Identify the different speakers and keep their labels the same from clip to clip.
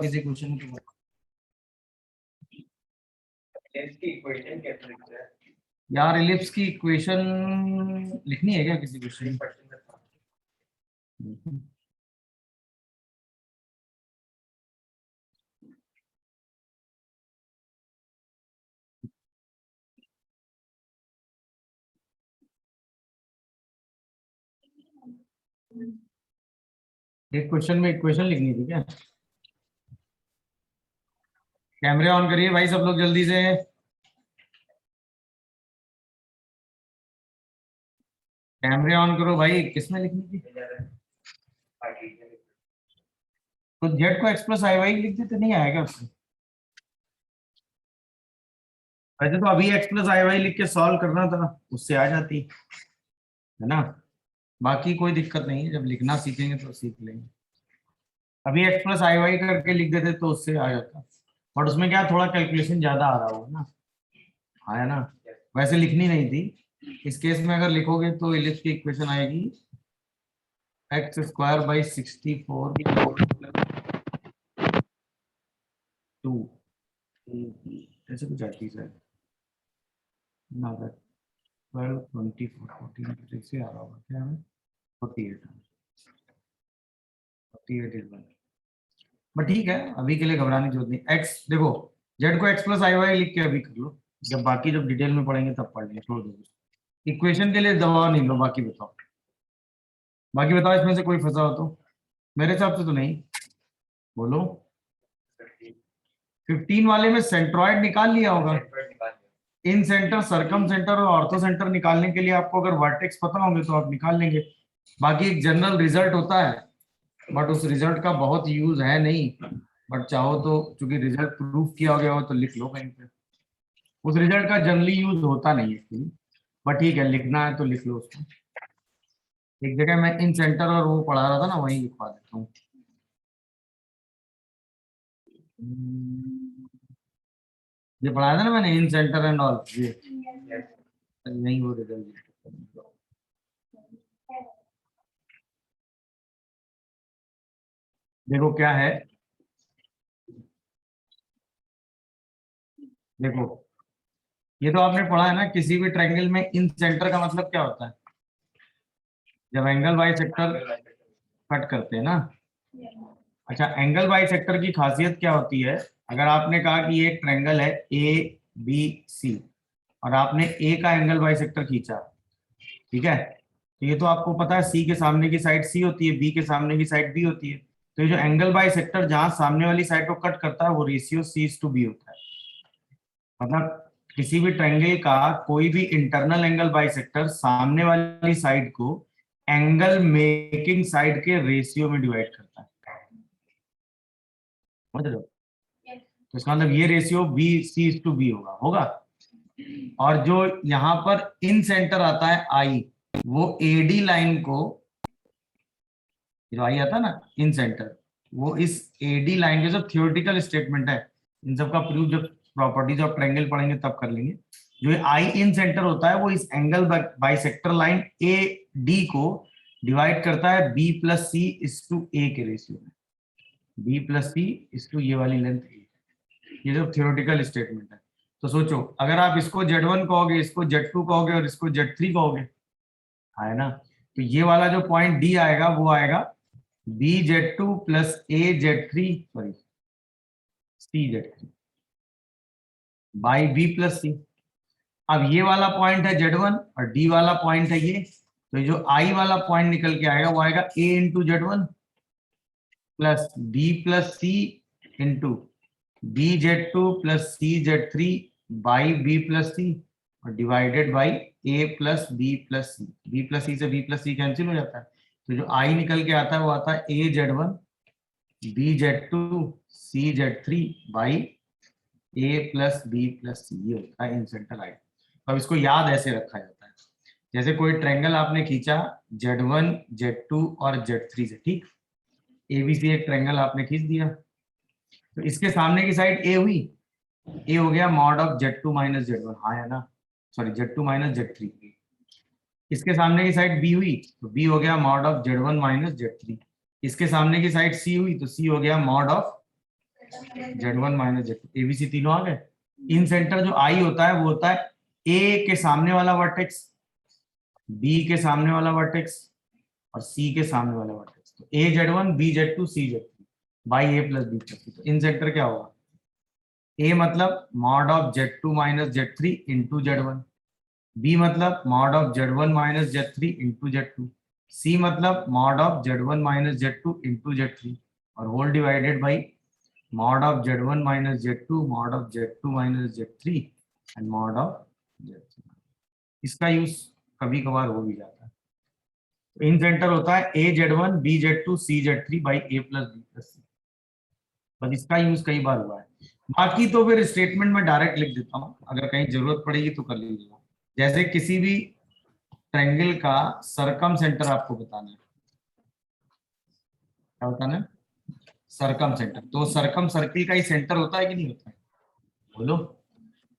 Speaker 1: किसी क्वेश्चन के ऊपर? यार इलिप्स की इक्वेशन लिखनी है क्या किसी क्वेश्चन? एक क्वेश्चन में इक्वेशन लिखनी थी क्या? कैमरे ऑन करिए भाई सब लोग जल्दी से। कैमरे ऑन करो भाई, किसमें लिखनी थी? तो जेड को एक्स प्लस आई वाई लिख देते, नहीं आएगा उससे? वैसे तो अभी एक्स प्लस आई वाई लिख के सॉल्व करना था, उससे आ जाती है ना। बाकी कोई दिक्कत नहीं है, जब लिखना सीखेंगे तो सीख लेंगे। अभी एक्स प्लस आई वाई करके लिख देते तो उससे आ जाता, बट उसमें क्या थोड़ा कैलकुलेशन ज्यादा आ रहा होगा ना। हाँ है ना। वैसे लिखनी नहीं थी। इस केस में अगर लिखोगे तो इलिप्स की इक्वेशन आएगी एक्स स्क्वायर बाई 64 2 ऐसे कुछ आती है ना। 12 24 14 से आ रहा होगा क्या हमें? 48 48 इज 1। बट ठीक है, अभी के लिए घबराने की जरूरत नहीं। एक्स देखो, जेड को एक्स प्लस आई वाई लिख के अभी कर लो, जब बाकी जब डिटेल में पढ़ेंगे तब पढ़ लेंगे, छोड़ दो। इक्वेशन के लिए दबाव नहीं लो, बाकी बताओ। बाकी बताओ इसमें से कोई फंसा हो तो। मेरे हिसाब से तो नहीं। बोलो। 15 वाले में सेंट्रॉइड निकाल लिया होगा। इन सेंटर, सरकम सेंटर और ऑर्थो सेंटर निकालने के लिए आपको अगर वर्टेक्स पता होंगे तो आप निकाल लेंगे। बाकी एक जनरल रिजल्ट होता है, बट उस रिजल्ट का बहुत यूज है नहीं। बट चाहो तो, चूंकि रिजल्ट प्रूफ किया गया हो तो लिख लो कहीं पे। उस रिजल्ट का जनरली यूज होता नहीं है, बट ठीक है लिखना है तो लिख लो उसको। एक जगह मैं इन सेंटर और वो पढ़ा रहा था ना, वहीं लिखवा देता हूँ। ये पढ़ाया था ना मैंने, इन सेंटर एंड ऑल, ये नहीं वो रिजल्ट। देखो क्या है, देखो ये तो आपने पढ़ा है ना, किसी भी ट्रायंगल में इन सेंटर का मतलब क्या होता है? जब एंगल बाई सेक्टर कट करते हैं ना। अच्छा, एंगल बाई सेक्टर की खासियत क्या होती है? अगर आपने कहा कि ये एक ट्रायंगल है ए बी सी, और आपने ए का एंगल बाई सेक्टर खींचा, ठीक है, तो ये तो आपको पता है सी के सामने की साइड सी होती है, बी के सामने की साइड बी होती है। तो ये जो एंगल बाई सेक्टर जहां सामने वाली साइड को कट करता है वो रेशियो सी टू बी होता है। मतलब किसी भी ट्रायंगल का कोई भी इंटरनल एंगल बाइसेक्टर सामने वाली साइड को एंगल मेकिंग साइड के रेशियो में डिवाइड करता है। समझ रहे हो? तो इसका मतलब ये ratio B C to B होगा होगा। और जो यहाँ पर इन सेंटर आता है आई, वो एडी लाइन को, जो आई आता है ना इन सेंटर, वो इस एडी लाइन के, सब थियोरेटिकल स्टेटमेंट है, इन सब का प्रूफ जब प्रॉपर्टीज ऑफ ट्रायंगल पढ़ेंगे तब कर लेंगे। जो आई इन सेंटर होता है वो इस angle bisector line A D को डिवाइड करता है बी प्लस सी इस टू ए के रेशियो में। बी प्लस सी इस टू ये वाली लेंथ ए। ये जो थियोरेटिकल स्टेटमेंट है। तो सोचो, अगर आप इसको Z1 कहोगे, इसको Z2 कहोगे और इसको Z3 कहोगे, है ना, तो ये वाला जो पॉइंट डी आएगा वो आएगा BZ2 plus AZ3, sorry CZ3 by B plus C. अब ये वाला पॉइंट है Z1 और डी वाला पॉइंट है ये, तो ये जो आई वाला पॉइंट निकल के आएगा वो आएगा A into Z1 plus B plus C into BZ2 plus CZ3 by B plus C और divided by A plus B plus C. B plus C से बी प्लस सी कैंसिल हो जाता है, तो जो आई निकल के आता है वो आता है AZ1 BZ2 CZ3 by A plus B plus C, ये होता है इन सेंटर आई। अब इसको याद ऐसे रखा जाता है, जैसे कोई ट्रायंगल आपने खींचा Z1 Z2 और Z3 से, ठीक, ABC एक ट्रायंगल आपने खींच दिया, तो इसके सामने की साइड A हुई, A हो गया mod of Z2 minus Z1, हाँ है ना, सॉरी Z2 माइनस Z3। इसके सामने की साइड B हुई तो B हो गया mod of Z1 minus Z3। इसके सामने की साइड C हुई तो C हो गया mod of Z1 minus Z2, ABC तीनों आ गए। इन सेंटर जो I होता है वो होता है A के सामने वाला वर्टेक्स, B के सामने वाला वर्टेक्स और C के सामने वाला वर्टेक्स। तो A Z1 B Z2 C Z3 by A plus B plus C। तो इन सेंटर क्या होगा? A मतलब mod of Z2 minus Z3 into Z1, B मतलब mod of Z1 minus Z3 into Z2, C मतलब mod of Z1 minus Z2 into Z3 और whole divided by mod of Z1 minus Z2 mod of Z2 minus Z3 and mod of Z3। इसका use कभी कभार हो भी जाता है। तो इन सेंटर होता है A Z1 B Z2 C Z3 by A plus B plus C। बस इसका यूज कई बार हुआ है। बाकी तो फिर स्टेटमेंट में डायरेक्ट लिख देता हूँ, अगर कहीं जरूरत पड़ेगी तो कर लीजिएगा। जैसे किसी भी ट्रायंगल का सरकम सेंटर आपको बताना है, क्या बताना है? सरकम सेंटर। तो सरकम सर्किल का ही सेंटर होता है कि नहीं होता है? बोलो।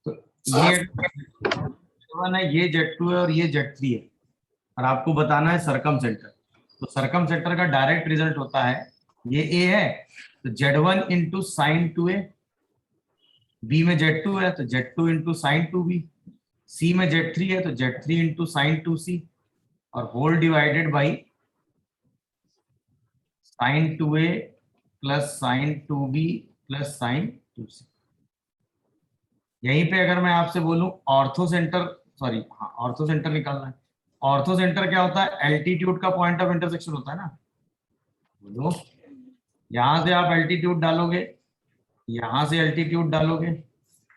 Speaker 1: तो ये Z1 है, ये Z2 है और ये Z3 है, और आपको बताना है सरकम सेंटर। तो सरकम सेंटर का डायरेक्ट रिजल्ट होता है, ये A है तो Z1 into sine 2A, B में Z2 है तो Z2 into sine 2B, C में Z3 है तो Z3 इंटू साइन 2C और whole divided by sine 2A plus sine 2B plus sine 2C। यहीं पे अगर मैं आपसे बोलूं ऑर्थो सेंटर, सॉरी हाँ ऑर्थो सेंटर निकालना है। ऑर्थो सेंटर क्या होता है? एल्टीट्यूड का पॉइंट ऑफ इंटरसेक्शन होता है ना। बोलो। यहां से आप एल्टीट्यूड डालोगे, यहां से एल्टीट्यूड डालोगे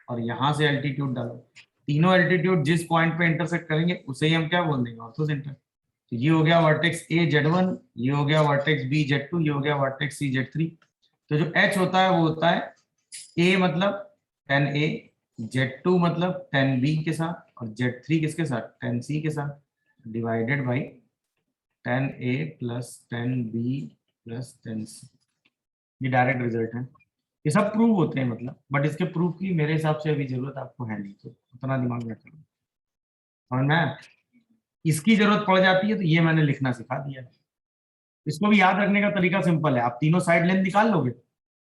Speaker 1: और यहां से एल्टीट्यूड डालोगे, तीनों एल्टीट्यूड जिस पॉइंट पे इंटरसेक्ट करेंगे उसे ही हम क्या बोल देंगे? Ortho centre. तो ये हो गया वर्टेक्स A Z1, ये हो गया वर्टेक्स B Z2, ये हो गया वर्टेक्स C Z3। तो जो H होता है वो होता है A मतलब 10A, Z2 मतलब 10B के साथ और Z3 किसके साथ? 10C के साथ, divided by 10A plus 10B plus 10C। ये डायरेक्ट रिजल्ट है। ये सब प्रूव होते हैं मतलब, बट इसके प्रूफ की मेरे हिसाब से अभी जरूरत आपको है नहीं, तो उतना दिमाग में रखना। और मैं इसकी जरूरत पड़ जाती है तो ये मैंने लिखना सिखा दिया है। इसको भी याद रखने का तरीका सिंपल है, आप तीनों साइड लेंथ निकाल लोगे,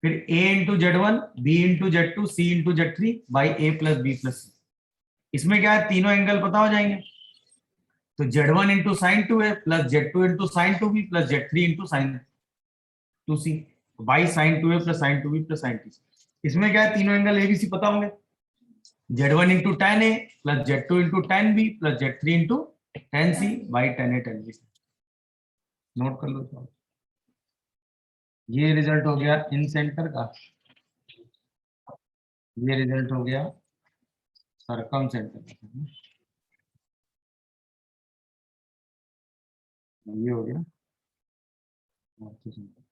Speaker 1: फिर A into Z1 B into Z2 C into Z3 by A plus B plus C। इसमें क्या है? तीनों एंगल पता हो जाएंगे। तो Z1 into sine 2A plus Z2 into sine 2B plus Z3 into sine 2C by sine 2A plus sine 2B plus sine 2C। इसमें क्या है? तीनों एंगल ABC पता होंगे। Z1 into 10A plus Z2 into 10B plus Z3 into 10C by 10A 10B। Note कर लो तो। ये result हो गया इन सेंटर का, ये रिजल्ट हो गया सरकम सेंटर का, ये हो गया ऑर्थो सेंटर।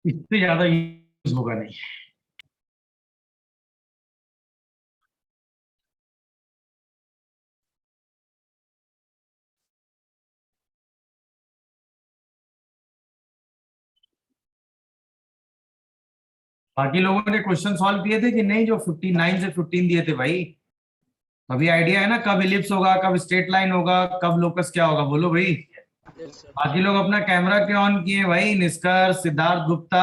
Speaker 1: इससे ज्यादा यूज होगा नहीं। बाकी लोगों ने क्वेश्चन सॉल्व किए थे कि नहीं, जो 59 से 15 दिए थे भाई? अभी आइडिया है ना कब इलिप्स होगा, कब स्ट्रेट लाइन होगा, कब लोकस क्या होगा? बोलो भाई। बाकी लोग अपना कैमरा क्यों ऑन किए भाई? निष्कर्ष, सिद्धार्थ गुप्ता,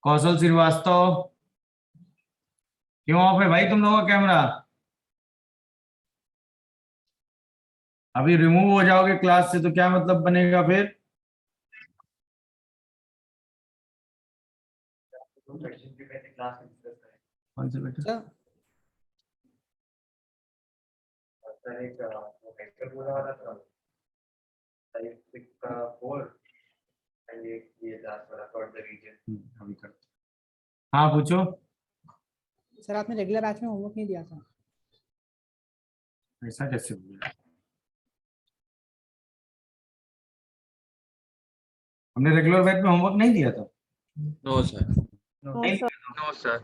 Speaker 1: कौशल श्रीवास्तव, क्यों ऑफ है भाई तुम लोगों का कैमरा? अभी रिमूव हो जाओगे क्लास से तो क्या मतलब बनेगा फिर? कौन से बेटा?
Speaker 2: सर
Speaker 1: अभी कर। हाँ पूछो।
Speaker 2: सर आपने रेगुलर बैच में होमवर्क नहीं दिया था।
Speaker 1: ऐसा कैसे हो गया? हमने रेगुलर बैच में होमवर्क नहीं दिया था?
Speaker 3: No sir.
Speaker 1: नहीं?
Speaker 3: No sir.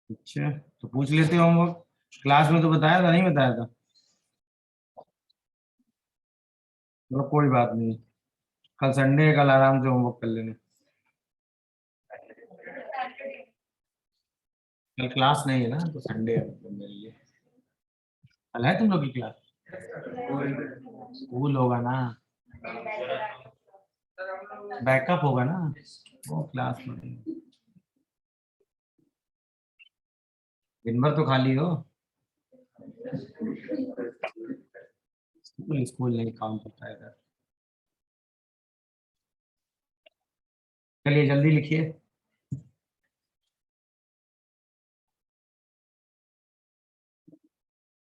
Speaker 1: अच्छा तो पूछ लेते हो होमवर्क, क्लास में तो बताया था, नहीं बताया था? चलो कोई बात नहीं, कल संडे है, कल आराम से होमवर्क कर लेना। कल क्लास नहीं है ना, तो संडे है मतलब मेरे लिए। कल है तुम लोग की क्लास? स्कूल होगा ना, बैकअप होगा ना, वो क्लास में नहीं। दिन भर तो खाली हो। स्कूल स्कूल नहीं काउंट होता है इधर। चलिए जल्दी लिखिए।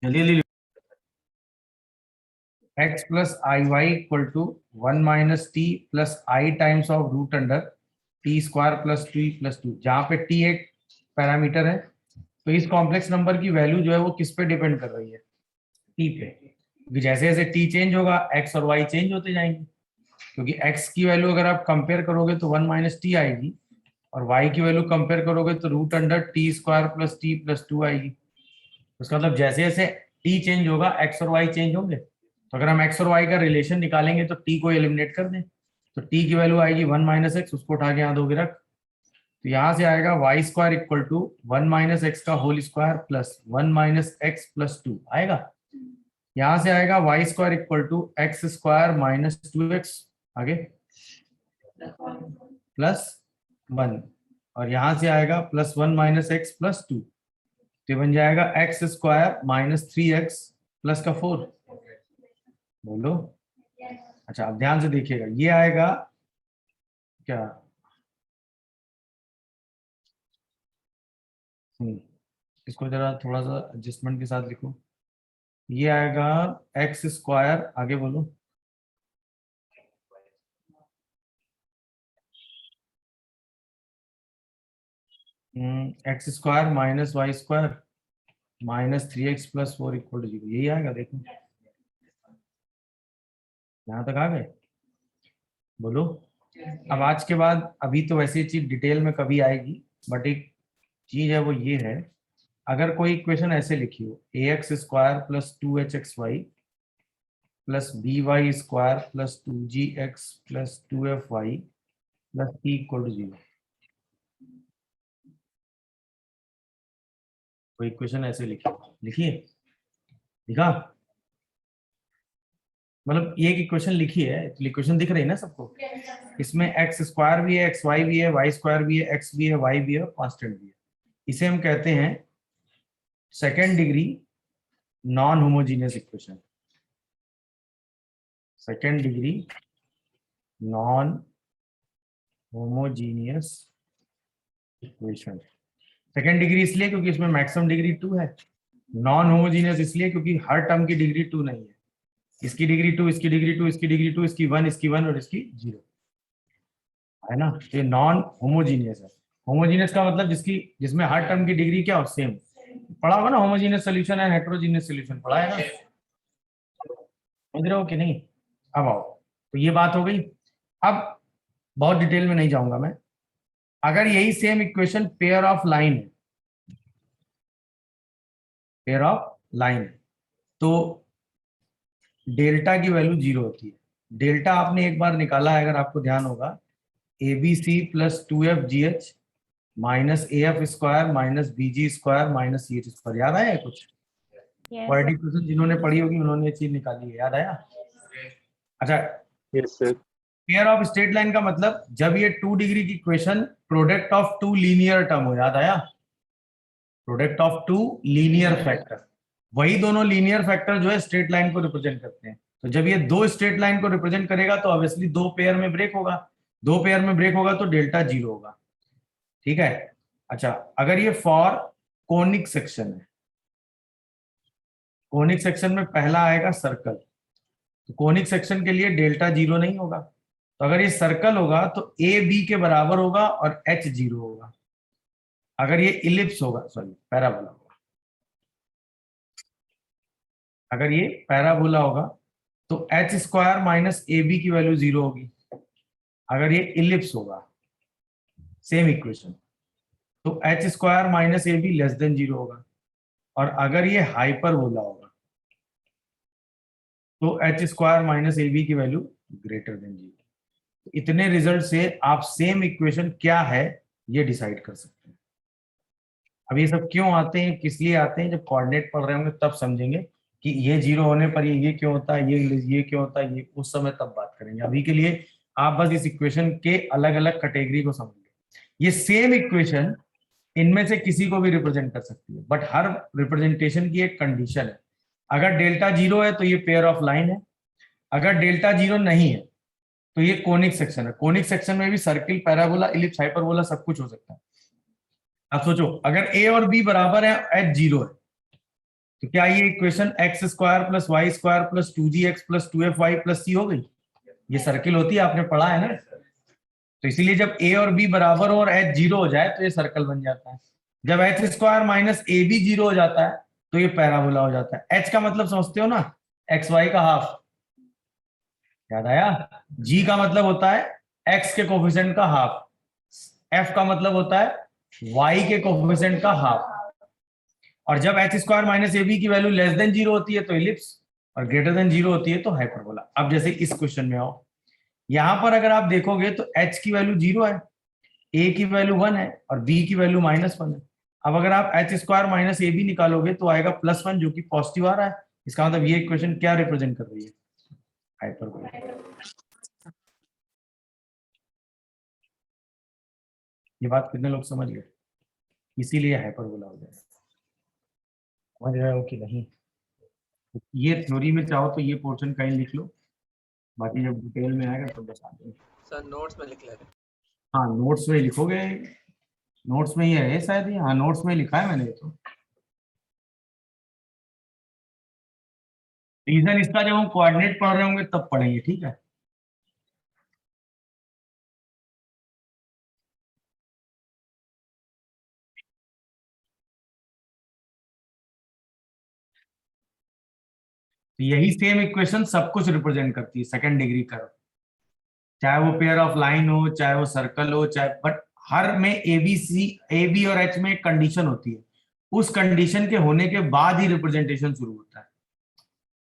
Speaker 1: जल्दी जल्दी। x plus I y equal to 1 - t plus i times of root under t square plus 2e+2, जहाँ पे t एक पैरामीटर है। तो इस कॉम्प्लेक्स नंबर की वैल्यू जो है वो किस पे डिपेंड कर रही है? t पे। क्योंकि जैसे जैसे t चेंज होगा x और y चेंज होते जाएंगे। क्योंकि x की वैल्यू अगर आप कंपेयर करोगे तो 1 - t आएगी, और y की वैल्यू कंपेयर करोगे तो root under t square plus t+2 आएगी। उसका मतलब जैसे जैसे t चेंज होगा x और y चेंज होंगे। तो अगर हम x और y का रिलेशन निकालेंगे तो t को एलिमिनेट कर दें, तो t की वैल्यू आएगी 1 - x, उसको उठा के यहाँ दोगे रख। तो यहाँ से आएगा y square equal to 1 - x का होल स्क्वायर प्लस 1 - x+2 आएगा। यहाँ से आएगा y square equal to x square -2x, आगे +1, और यहाँ से आएगा +1 - x+2, तो बन जाएगा एक्स स्क्वायर -3x प्लस का 4। बोलो। अच्छा अब ध्यान से देखिएगा, ये आएगा क्या? इसको जरा थोड़ा सा एडजस्टमेंट के साथ लिखो। ये आएगा एक्स स्क्वायर, आगे बोलो। X square -y² -3x+4 equal to 0, यही आएगा। देखो यहाँ तक आ गए, बोलो। अब आज के बाद, अभी तो वैसे चीज डिटेल में कभी आएगी, बट एक चीज है वो ये है, अगर कोई इक्वेशन ऐसे लिखी हो ax² plus 2hxy plus by² plus 2gx plus 2fy plus t equal to 0, कोई इक्वेशन ऐसे लिखिए। लिखा? मतलब ये एक इक्वेशन लिखी है, तो इक्वेशन दिख रही है ना सबको? इसमें x² भी है, xy भी है, y² भी है, x भी है, y भी है, और कांस्टेंट भी है। इसे हम कहते हैं second degree non homogeneous equation. Second degree non homogeneous equation. Second degree इसलिए क्योंकि इसमें मैक्सिमम डिग्री 2 है। नॉन होमोजीनियस इसलिए क्योंकि हर टर्म की डिग्री 2 नहीं है। इसकी डिग्री 2, इसकी डिग्री 2, इसकी डिग्री 2, इसकी 1, इसकी 1 और इसकी 0 है ना। ये नॉन होमोजीनियस है। होमोजीनियस का मतलब जिसमें हर टर्म की डिग्री क्या हो, सेम। पढ़ा होगा ना होमोजीनियस सॉल्यूशन है, हेटेरोजीनियस सॉल्यूशन पढ़ा है ना, समझ रहे हो कि नहीं? अब आओ, तो ये बात हो गई। अब बहुत डिटेल में नहीं जाऊंगा मैं। अगर यही same equation pair of line है, पेयर ऑफ लाइन है, तो डेल्टा की वैल्यू 0 होती है। डेल्टा आपने एक बार निकाला है, अगर आपको ध्यान होगा, ABC plus 2FGH minus AF² minus BG² minus CH²। याद आया है कुछ? क्वाड्रेटिक इक्वेशन जिन्होंने पढ़ी होगी उन्होंने ये चीज निकाली है, याद आया? अच्छा,
Speaker 3: yes sir.
Speaker 1: Pair of straight line का मतलब जब ये 2 डिग्री की equation product of 2 linear term हो, याद आया? प्रोडक्ट ऑफ 2 लीनियर फैक्टर, वही दोनों लीनियर फैक्टर जो है स्ट्रेट लाइन को रिप्रेजेंट करते हैं। तो जब ये दो स्ट्रेट लाइन को रिप्रेजेंट करेगा तो ऑब्वियसली दो पेयर में ब्रेक होगा, दो पेयर में ब्रेक होगा तो डेल्टा 0 होगा। ठीक है। अच्छा, अगर ये फॉर कोनिक सेक्शन है, कोनिक सेक्शन में पहला आएगा सर्कल, तो कोनिक सेक्शन के लिए डेल्टा 0 नहीं होगा। तो अगर ये सर्कल होगा तो ए बी के बराबर होगा और एच 0 होगा। अगर ये इलिप्स होगा, सॉरी पैराबोला होगा, अगर ये पैराबोला होगा तो h² माइनस ए बी की वैल्यू 0 होगी। अगर ये इलिप्स होगा, सेम इक्वेशन, तो h² minus a be less than 0 होगा। और अगर ये हाइपरबोला होगा तो h² माइनस ए बी की वैल्यू ग्रेटर देन 0। इतने रिजल्ट से आप सेम इक्वेशन क्या है ये डिसाइड कर सकते हैं। अब ये सब क्यों आते हैं, किस लिए आते हैं, जब कोऑर्डिनेट पढ़ रहे होंगे तब समझेंगे कि ये जीरो होने पर ये क्यों होता है, ये क्यों होता है, ये उस समय तब बात करेंगे। अभी के लिए आप बस इस इक्वेशन के अलग अलग कैटेगरी को समझिए। ये सेम इक्वेशन इनमें से किसी को भी रिप्रेजेंट कर सकती है, बट हर रिप्रेजेंटेशन की एक कंडीशन है। अगर डेल्टा जीरो है तो ये पेयर ऑफ लाइन है, अगर डेल्टा जीरो नहीं है तो ये कोनिक सेक्शन है। कोनिक सेक्शन में भी सर्किल, पैराबोला, इलिप्स, हाइपरबोला सब कुछ हो सकता है। अब सोचो अगर ए और बी बराबर है, एच जीरो है, तो क्या ये equation X square plus Y square plus 2gx plus 2fy plus C हो गई? ये सर्किल होती है, आपने पढ़ा है ना। तो इसीलिए जब ए और बी बराबर हो और एच जीरो हो जाए तो ये सर्कल बन जाता है। जब h square minus a b zero हो जाता है तो ये पैराबोला हो जाता है। एच का मतलब समझते हो ना, एक्स वाई का हाफ, याद आया। जी का मतलब होता है एक्स के कोफिशिएंट का हाफ, एफ का मतलब होता है वाई के कोफिशिएंट का हाफ। और जब h square minus a b की वैल्यू लेस देन जीरो होती है तो इलिप्स, और ग्रेटर देन जीरो होती है तो हाइपरबोला। अब जैसे इस क्वेश्चन में आओ, यहां पर अगर आप देखोगे तो एच की वैल्यू जीरो है, ए की वैल्यू 1 है और बी की वैल्यू -1 है। अब अगर आप h square minus a b निकालोगे तो आएगा +1, जो कि पॉजिटिव आ रहा है। इसका मतलब ये इक्वेशन क्या रिप्रेजेंट कर रही है? हाइपरबोला। ये बात कितने लोग समझ गए? इसीलिए हाइपरबोला हो जाएगा। समझ रहे हो कि नहीं? ये थ्योरी में चाहो तो ये पोर्शन कहीं लिख लो, बाकी जब डिटेल में आएगा तो बता देंगे।
Speaker 3: सर नोट्स में लिख ले रहे।
Speaker 1: हाँ नोट्स में लिखोगे, नोट्स में ही है शायद, ये हाँ नोट्स में लिखा है मैंने तो। रीजन इसका जब हम कोऑर्डिनेट पढ़ रहे होंगे तब पढ़ेंगे, ठीक है। तो यही सेम इक्वेशन सब कुछ रिप्रेजेंट करती है, सेकंड डिग्री कर्व, चाहे वो पेयर ऑफ लाइन हो, चाहे वो सर्कल हो, चाहे, बट हर में ए बी और एच में एक कंडीशन होती है। उस कंडीशन के होने के बाद ही रिप्रेजेंटेशन शुरू होता है।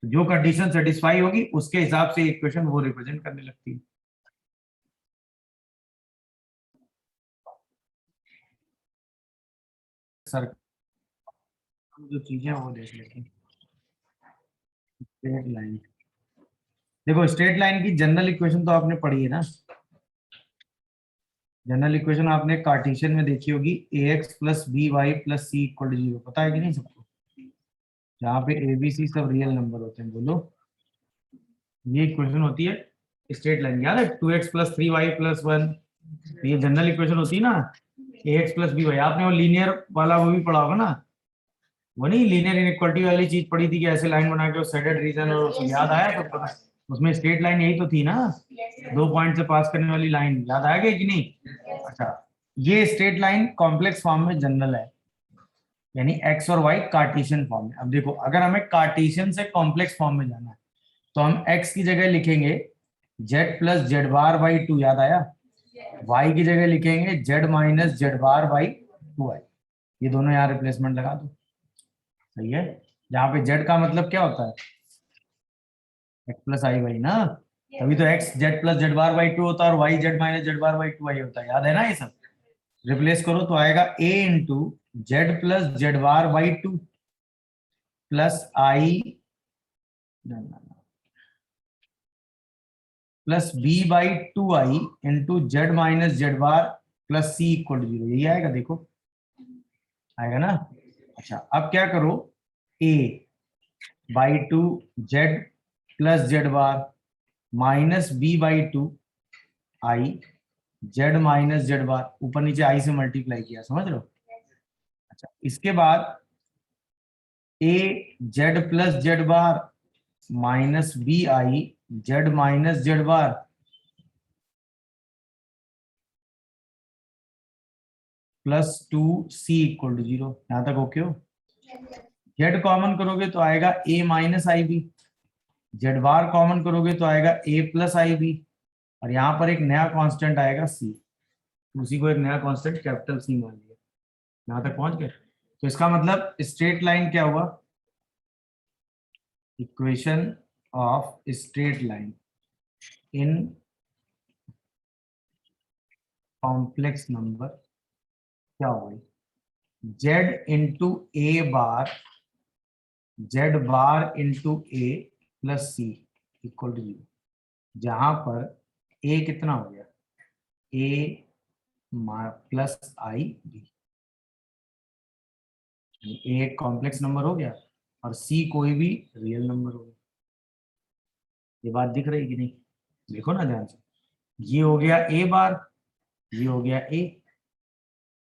Speaker 1: तो जो कंडीशन सेटिस्फाई होगी उसके हिसाब से इक्वेशन वो रिप्रेजेंट करने लगती है। सर्कल जो चीजें हैं वो देख लेते हैं। स्ट्रेट लाइन, देखो स्ट्रेट लाइन की जनरल इक्वेशन तो आपने पढ़ी है ना। जनरल इक्वेशन आपने कार्टेशियन में देखी होगी, A X plus B Y plus C equal to zero, पता है कि नहीं सबको? जहाँ पे ए बी सी सब रियल नंबर होते हैं, बोलो। ये इक्वेशन होती है स्ट्रेट लाइन, याद है 2x प्लस 3y प्लस 1, ये जनरल इक्वेशन होती है ना। ए एक्स प्लस बी वाई, आपने वो लीनियर वाला वो भी पढ़ा होगा ना, वो नहीं लीनियर इनइक्वालिटी वाली चीज पढ़ी थी कि ऐसे लाइन बना के सेडेड रीजन, और याद आया सबको? उसमें स्ट्रेट लाइन यही तो थी ना, 2 पॉइंट से पास करने वाली लाइन, याद आ गई कि नहीं? अच्छा, ये स्ट्रेट लाइन कॉम्प्लेक्स फॉर्म में जनरल है, यानी एक्स और वाई कार्टेशियन फॉर्म में। अब देखो अगर हमें कार्टेशियन से कॉम्प्लेक्स फॉर्म में जाना है तो हम एक्स की जगह लिखेंगे Z plus Z bar by to, याद आया। वाई की जगह लिखेंगे Z minus Z bar by 2i, ये दोनों यहाँ रिप्लेसमेंट लगा दो, सही है। जहाँ पे जेड का मतलब क्या होता है? एक्स प्लस आई वाई ना, तभी तो x z plus Z bar by two होता है और y z minus Z bar by 2i होता है, याद है ना ये सब। रिप्लेस करो तो आएगा a into z plus Z bar by two plus i plus b by 2i into z minus Z bar plus C equal to zero, यही आएगा, देखो आएगा ना। अच्छा अब क्या करो, a by two Z plus Z bar minus B by two I Z minus Z bar, ऊपर नीचे आई से मल्टीप्लाई किया, समझ रहे हो। अच्छा इसके बाद a z plus Z bar minus b i Z minus Z bar plus 2c equal to zero, यहां तक ओके हो। जेड कॉमन करोगे तो आएगा a minus i b, z bar common करोगे तो आएगा a प्लस आई बी, और यहाँ पर एक नया कांस्टेंट आएगा c, उसी को एक नया कांस्टेंट कैपिटल C मान लिया। यहाँ तक पहुंच गए? तो इसका मतलब स्ट्रेट लाइन क्या हुआ? Equation of straight line in complex number क्या हो गई? Z into a bar, z bar into a plus C equal to 0, जहां पर ए कितना हो गया, ए प्लस आई बी, ए एक कॉम्प्लेक्स नंबर हो गया और सी कोई भी रियल नंबर हो गया। ये बात दिख रही कि नहीं, देखो ना ध्यान से, ये हो गया ए बार, ये हो गया ए,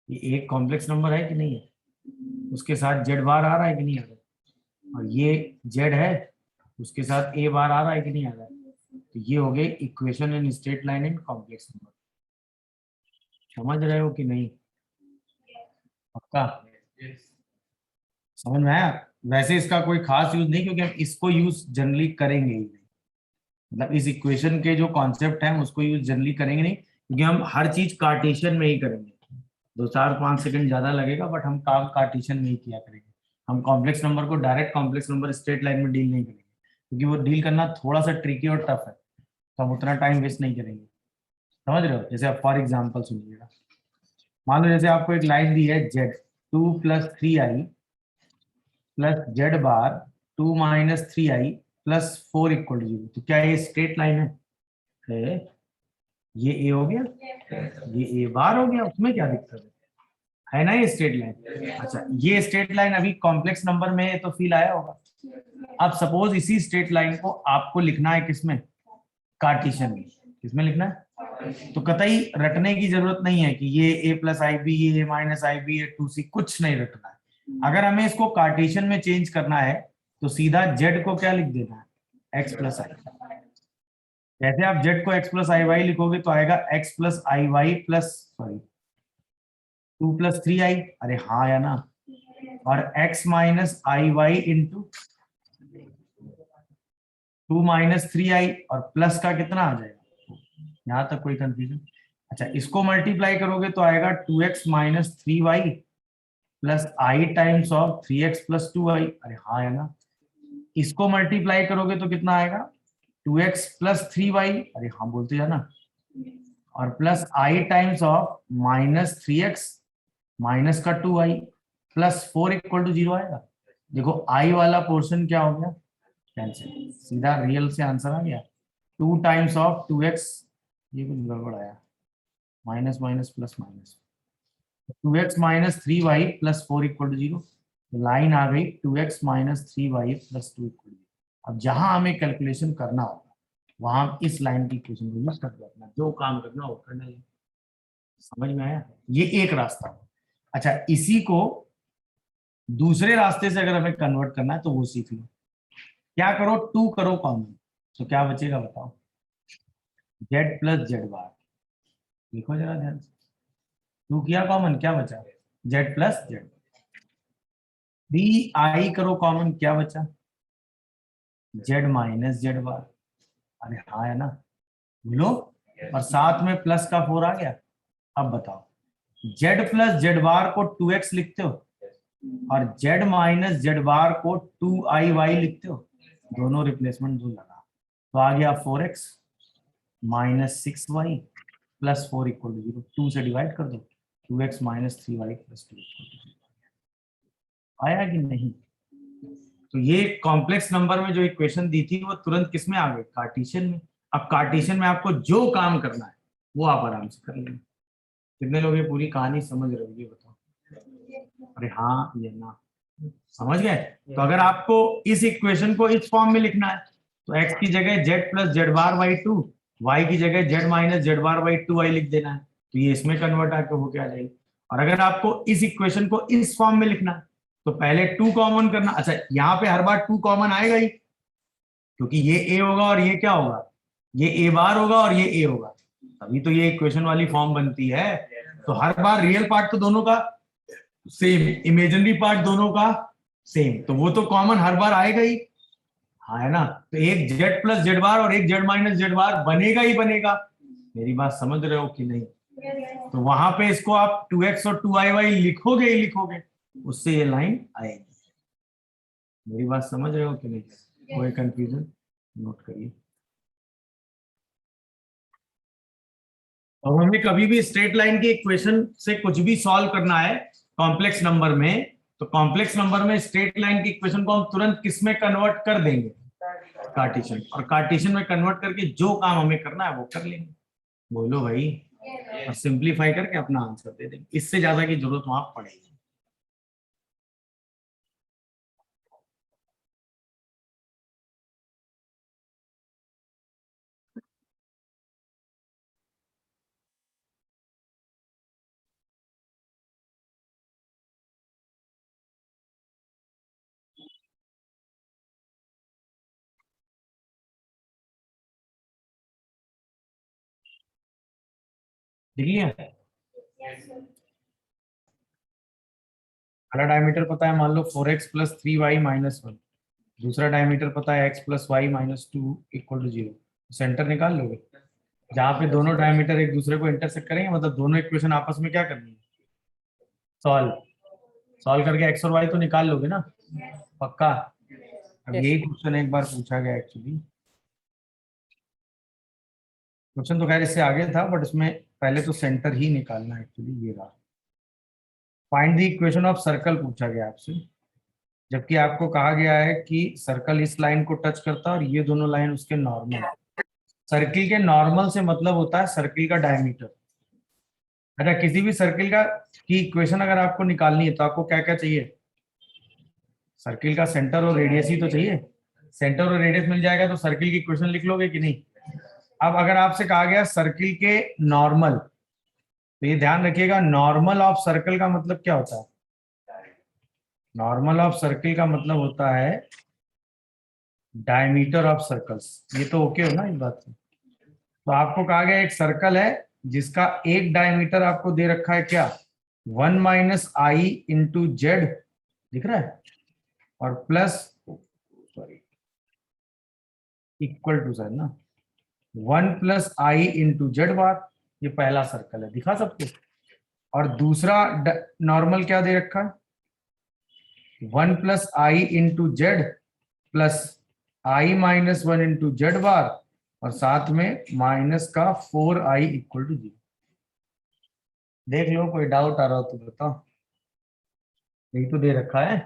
Speaker 1: ये एक कॉम्प्लेक्स नंबर है कि नहीं है, उसके साथ जेड बार आ रहा है कि नहीं आ रहा है, और ये जेड है उसके साथ ए बार आ रहा है कि नहीं आ रहा है। तो ये हो गई equation in straight line in complex number. समझ रहे हो कि नहीं, पक्का समझ में आया। वैसे इसका कोई खास यूज नहीं, क्योंकि हम इसको यूज जनरली करेंगे ही नहीं, मतलब इस इक्वेशन के जो कॉन्सेप्ट है उसको यूज जनरली करेंगे नहीं, क्योंकि हम हर चीज कार्टेशियन में ही करेंगे। 2-4-5 सेकंड ज्यादा लगेगा, बट हम काम कार्टेशियन में ही किया करेंगे। हम कॉम्प्लेक्स नंबर को direct complex number straight line में डील नहीं करेंगे, क्योंकि वो डील करना थोड़ा सा ट्रिकी और टफ है, तो हम उतना टाइम वेस्ट नहीं करेंगे। समझ रहे हो। जैसे आप फॉर एग्जाम्पल सुनिएगा, मान लो जैसे आपको एक लाइन दी है जेड 2 + 3i प्लस जेड बार 2 - 3i प्लस 4 = 0, तो क्या ये स्ट्रेट लाइन है? ये ए हो गया, ये ए बार हो गया, उसमें क्या दिक्कत है ना, ये स्ट्रेट लाइन। अच्छा, ये स्ट्रेट लाइन अभी कॉम्प्लेक्स नंबर में तो फील आया होगा। अब सपोज इसी स्ट्रेट लाइन को आपको लिखना है किसमें, कार्टेशियन में। किसमें लिखना है, तो कतई रटने की जरूरत नहीं है कि ये a + ib, ये a - ib, ये 2c, कुछ नहीं रटना है। अगर हमें इसको कार्टेशियन में चेंज करना है तो सीधा z को क्या लिख देना है, x + i। जैसे आप z को x + iy लिखोगे तो आएगा x + iy plus, sorry 2 + 3i, अरे हाँ या ना, और x - iy इंटू 2 - 3i, और प्लस का कितना आ जाएगा, यहां तक कोई कंफ्यूजन। अच्छा, इसको मल्टीप्लाई करोगे तो आएगा 2x - 3y plus i times of 3x + 2i, अरे हाँ है ना। इसको मल्टीप्लाई करोगे तो कितना आएगा, 2x + 3y, अरे हाँ बोलते जाना, और plus i times of -3x minus का 2i प्लस 4 = 0 आएगा। देखो i वाला पोर्शन क्या हो गया, कैंसिल, सीधा रियल से आंसर आ गया। 2 टाइम्स ऑफ 2x, ये कुछ गड़बड़ आया, minus minus plus minus, 2x - 3y plus 4 = 0, line आ गई 2x - 3y प्लस 2 = 0। अब जहां हमें कैलकुलेशन करना होगा वहां इस लाइन की इक्वेशन को यूज कर देना, जो काम करना हो करना है। समझ में आया, ये एक रास्ता है। अच्छा, इसी को दूसरे रास्ते से अगर हमें कन्वर्ट करना है तो वो सीख लो। क्या करो, 2 करो कॉमन, तो क्या बचेगा बताओ, z + z बार। देखो जरा ध्यान से, 2 किया कॉमन, क्या बचा, z + z। 3i करो कॉमन, क्या बचा, z - z बार, अरे हाँ है ना, बोलो, और साथ में प्लस का 4 आ गया। अब बताओ, z + z बार को 2x लिखते हो और z - z बार को 2iy लिखते हो, दोनों रिप्लेसमेंट 2 लगा, तो आ गया 4x - 6y प्लस 4 = 0। 2 से डिवाइड कर दो, 2x - 3y प्लस 2 = 0। आया कि नहीं। तो ये कॉम्प्लेक्स नंबर में जो इक्वेशन दी थी वो तुरंत किसमें आ गई, कार्टेशियन में। अब कार्टेशियन में आपको जो काम करना है वो आप आराम से कर लेंगे। कितने लोग ये पूरी कहानी समझ रहे हो, ये बताओ, अरे हाँ ये ना, समझ गए। तो अगर आपको इस इक्वेशन को इस फॉर्म में लिखना है तो x की जगह z + z bar by 2, y की जगह z - z bar by 2i लिख देना है, तो ये इसमें कन्वर्ट आकर होके आ जाएगी। और अगर आपको इस इक्वेशन को इस फॉर्म में लिखना है तो पहले 2 कॉमन करना। अच्छा, यहाँ पे हर बार 2 कॉमन आएगा ही, क्योंकि ये a होगा और ये क्या होगा, ये a बार होगा और ये a होगा, तभी तो ये इक्वेशन वाली फॉर्म बनती है। तो हर बार रियल पार्ट तो दोनों का सेम, इमेजिनरी पार्ट दोनों का सेम, तो वो तो कॉमन हर बार आएगा ही, हाँ है ना। तो एक z + z बार और एक z - z बार बनेगा ही बनेगा। मेरी बात समझ रहे हो कि नहीं। तो वहां पे इसको आप 2x और 2iy लिखोगे ही लिखोगे, उससे ये लाइन आएगी। मेरी बात समझ रहे हो कि नहीं, कोई कंफ्यूजन नोट करिए। अब हमें कभी भी स्ट्रेट लाइन की इक्वेशन से कुछ भी सॉल्व करना है कॉम्प्लेक्स नंबर में, तो कॉम्प्लेक्स नंबर में स्ट्रेट लाइन की इक्वेशन को हम तुरंत किस में कन्वर्ट कर देंगे, कार्टेशियन, और कार्टेशियन में कन्वर्ट करके जो काम हमें करना है वो कर लेंगे। बोलो भाई, और सिंप्लीफाई करके अपना आंसर दे देंगे, इससे ज्यादा की जरूरत वहां पड़ेगी। ठीक है, पहला डायमीटर पता है, मान लो 4x प्लस 3y माइनस 1, दूसरा डायमीटर पता है x plus Y minus 2 equal to 0। Centre निकाल लोगे, जहां पे दोनों डायमीटर एक दूसरे को इंटरसेक्ट करेंगे, मतलब दोनों इक्वेशन आपस में क्या करनी है, सॉल्व। सॉल्व करके x और y तो निकाल लोगे ना, पक्का। अब
Speaker 2: Yes.
Speaker 1: यही क्वेश्चन एक बार पूछा गया एक्चुअली, क्वेश्चन तो खैर इससे आगे था, बट इसमें पहले तो सेंटर ही निकालना है एक्चुअली। ये रहा, find the equation of circle पूछा गया आपसे, जबकि आपको कहा गया है कि सर्कल इस लाइन को टच करता है और ये दोनों लाइन उसके नॉर्मल। सर्किल के नॉर्मल से मतलब होता है सर्किल का डायमीटर। अच्छा, किसी भी सर्किल का की इक्वेशन अगर आपको निकालनी है तो आपको क्या क्या चाहिए, सर्किल का सेंटर और रेडियस ही तो चाहिए। सेंटर और रेडियस मिल जाएगा तो सर्किल की इक्वेशन लिख लोगे कि नहीं। अब अगर आपसे कहा गया सर्किल के नॉर्मल, तो ये ध्यान रखिएगा, नॉर्मल ऑफ सर्कल का मतलब क्या होता है, नॉर्मल ऑफ सर्किल का मतलब होता है डायमीटर ऑफ सर्कल्स। ये तो ओके हो ना इस बात से। तो आपको कहा गया एक सर्कल है जिसका एक डायमीटर आपको दे रखा है क्या, 1 माइनस आई इंटू जेड, दिख रहा है, और plus sorry equal to sir ना 1 plus i into z bar. ये पहला सर्कल है, दिखा सबको। और दूसरा नॉर्मल क्या दे रखा है, 1 plus i into z plus I minus 1 into z बार, और साथ में माइनस का 4i इक्वल टू 0। देख लो, कोई डाउट आ रहा हो तो बताओ, यही तो दे रखा है।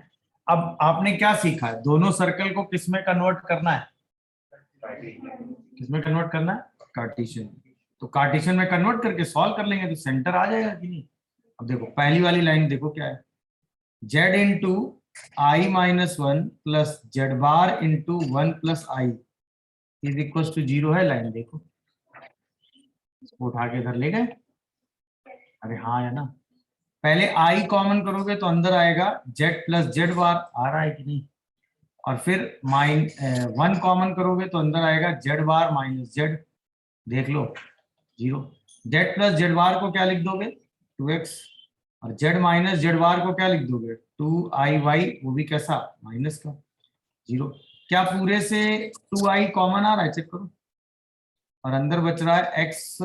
Speaker 1: अब आपने क्या सीखा है, दोनों सर्कल को किस में कन्वर्ट करना है, किसमें कन्वर्ट करना है, कार्टेशियन। तो कार्टेशियन में कन्वर्ट करके सॉल्व कर लेंगे तो सेंटर आ जाएगा कि नहीं। अब देखो पहली वाली लाइन देखो क्या है, z into i minus 1 plus Z bar into 1 plus i is equal to 0 है लाइन। देखो इसको उठा के इधर ले गए, अरे हाँ है ना। पहले आई कॉमन करोगे तो अंदर आएगा z प्लस जेड बार, आ रहा है कि नहीं। और फिर 1 कॉमन करोगे तो अंदर आएगा जेड बार माइनस जेड, देख लो 0। जेड प्लस जेड बार को क्या लिख दोगे, 2x, और जेड माइनस जेड बार को क्या लिख दोगे, 2iy, वो भी कैसा, माइनस का 0। क्या पूरे से 2i कॉमन आ रहा है, चेक करो, और अंदर बच रहा है x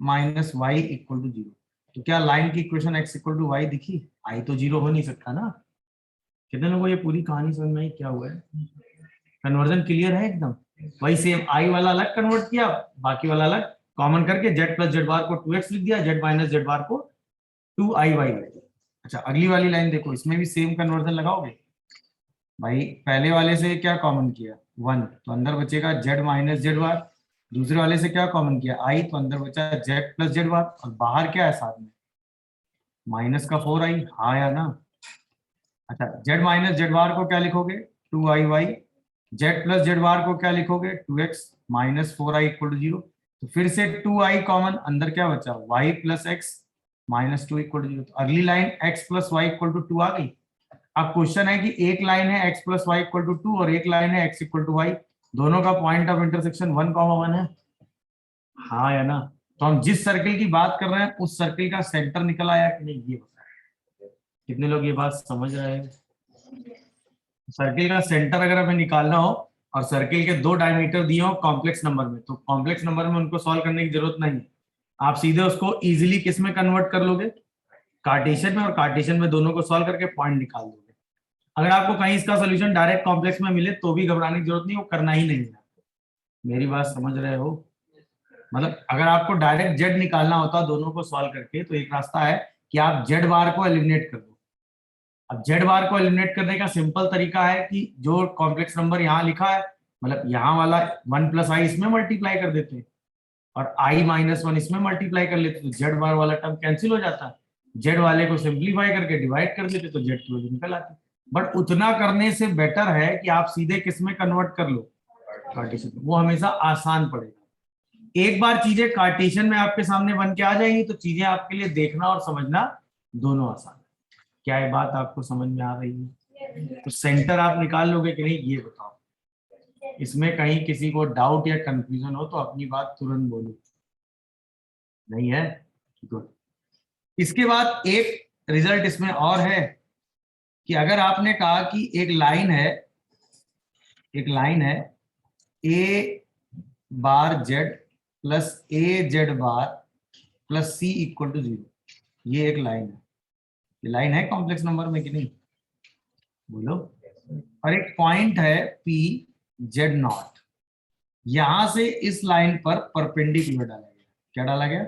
Speaker 1: minus y equal to 0। तो क्या लाइन की equation x equal to y दिखी, i तो 0 हो नहीं सकता ना। कितने लोगों को ये पूरी कहानी समझ में आई, क्या हुआ है, कन्वर्जन क्लियर है एकदम। वही सेम आई वाला अलग कन्वर्ट किया, बाकी वाला अलग कॉमन करके जेड प्लस जेड बार को 2x लिख दिया, जेड माइनस जेड बार को 2iy लिख दिया। अच्छा अगली वाली लाइन देखो, इसमें भी सेम कन्वर्जन लगाओगे भाई। पहले वाले से क्या कॉमन किया, 1, तो अंदर बचेगा जेड माइनस जेड बार। दूसरे वाले से क्या कॉमन किया, आई, तो अंदर बचा जेड प्लस जेड बार, और बाहर क्या है साथ में, माइनस का 4i, हाँ या ना। अच्छा जेड माइनस जेड बार को क्या लिखोगे, 2iy, जेड प्लस जेड बार को क्या लिखोगे, 2x minus 4i equal to 0। तो फिर से 2i कॉमन, अंदर क्या बचा, y plus x minus 2 equal to 0। तो अगली line x plus y equal to 2 आ गई। अब क्वेश्चन है कि एक लाइन है x plus y equal to 2 और एक लाइन है x इक्वल टू वाई, दोनों का पॉइंट ऑफ इंटरसेक्शन 1,1 है, हाँ या ना। तो हम जिस सर्किल की बात कर रहे हैं उस सर्किल का सेंटर निकल आया कि नहीं, ये बताया। कितने लोग ये बात समझ रहे हैं। सर्किल का सेंटर अगर हमें निकालना हो और सर्किल के 2 डायमीटर दिए हो कॉम्प्लेक्स नंबर में, तो कॉम्प्लेक्स नंबर में उनको सॉल्व करने की जरूरत नहीं, आप सीधे उसको इजीली किस में कन्वर्ट कर लोगे, कार्टेशियन में, और कार्टेशियन में दोनों को सॉल्व करके पॉइंट निकाल दोगे। अगर आपको कहीं इसका सोल्यूशन डायरेक्ट कॉम्प्लेक्स में मिले तो भी घबराने की जरूरत नहीं, वो करना ही नहीं है। मेरी बात समझ रहे हो, मतलब अगर आपको डायरेक्ट जेड निकालना होता दोनों को सॉल्व करके, तो एक रास्ता है कि आप जेड बार को एलिमिनेट कर दो। अब जेड बार को एलिमिनेट करने का सिंपल तरीका है कि जो कॉम्प्लेक्स नंबर यहाँ लिखा है, मतलब यहाँ वाला 1 + i इसमें मल्टीप्लाई कर देते हैं और i - 1 इसमें मल्टीप्लाई कर लेते, तो जेड बार वाला टर्म कैंसिल हो जाता है। जेड वाले को सिंप्लीफाई करके डिवाइड कर देते तो जेड की वैल्यू निकल आती। बट उतना करने से बेटर है कि आप सीधे किस में कन्वर्ट कर लो, कार्टेशियन में। वो हमेशा आसान पड़ेगा। एक बार चीजें कार्टेशियन में आपके सामने बन के आ जाएंगी तो चीजें आपके लिए देखना और समझना दोनों आसान है। क्या ये बात आपको समझ में आ रही है? तो सेंटर आप निकाल लोगे कि नहीं ये बताओ। इसमें कहीं किसी को डाउट या कंफ्यूजन हो तो अपनी बात तुरंत बोलो। नहीं है? गुड। इसके बाद एक रिजल्ट इसमें और है कि अगर आपने कहा कि एक लाइन है A bar Z plus A Z bar plus C equal to 0, ये एक लाइन है। ये लाइन है कॉम्प्लेक्स नंबर में कि नहीं? बोलो। और एक पॉइंट है पी जेड नॉट, यहां से इस लाइन पर परपेंडिकुलर डाला गया। क्या डाला गया?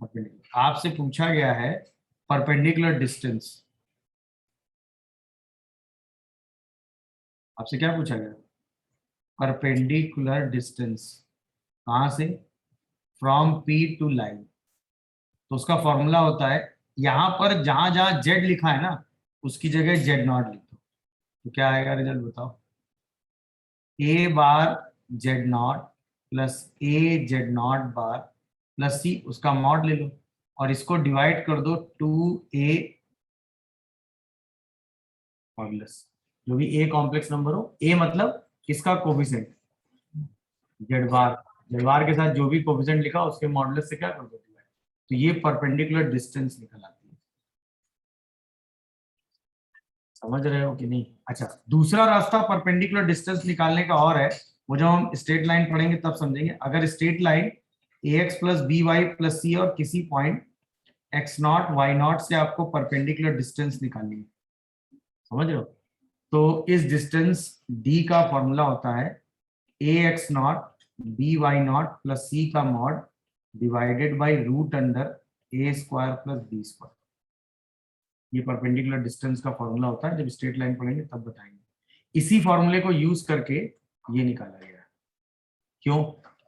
Speaker 1: परपेंडिकुलर। आपसे पूछा गया है परपेंडिकुलर डिस्टेंस। आपसे क्या पूछा गया? Perpendicular distance. कहां से? From P to line. तो उसका फॉर्मूला होता है, यहां पर जहां जहां जेड लिखा है ना उसकी जगह जेड नॉट लिख दो। तो क्या आएगा रिजल्ट बताओ? A bar Z not plus A Z not bar plus C, उसका मॉड ले लो और इसको डिवाइड कर दो 2a मॉडुलस, जो भी ए कॉम्प्लेक्स नंबर हो। ए मतलब इसका कोफिशिएंट, जेड बार के साथ जो भी कोफिशिएंट लिखा उसके मॉडुलस से क्या कर दो डिवाइड। तो ये परपेंडिकुलर डिस्टेंस निकल आती है। समझ रहे हो कि नहीं? अच्छा, दूसरा रास्ता परपेंडिकुलर डिस्टेंस निकालने का और है, वो जब हम स्ट्रेट लाइन पढ़ेंगे तब समझेंगे। अगर straight line ax plus B Y plus C और किसी पॉइंट x0 y0 से आपको परपेंडिकुलर डिस्टेंस निकालनी है, समझ रहे हो? तो इस डिस्टेंस d का फॉर्मूला होता है ax0 by0 प्लस c का mod divided by root under a square plus b square. ये परपेंडिकुलर डिस्टेंस का फॉर्मूला होता है, जब स्ट्रेट लाइन पढ़ेंगे तब बताएंगे। इसी फॉर्मूले को यूज करके ये निकाला गया है। क्यों?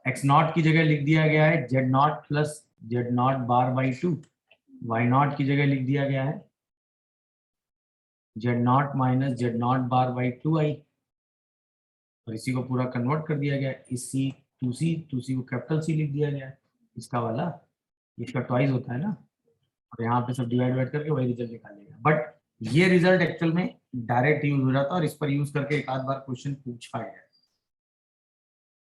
Speaker 1: x0 की जगह लिख दिया गया है z0 plus z0 bar by 2, y0 की जगह लिख दिया गया है z0 minus z0 bar by 2i, और इसी को पूरा कन्वर्ट कर दिया गया है। इस टू सी को कैपिटल सी लिख दिया गया है। इसका वाला, इसका ट्वाइस होता है ना, और यहाँ पे सब डिवाइड करके वही रिजल्ट निकालेगा। बट ये रिजल्ट एक्चुअल में डायरेक्ट यूज हो जाता है और इस पर यूज करके एक आध बार क्वेश्चन पूछा गया,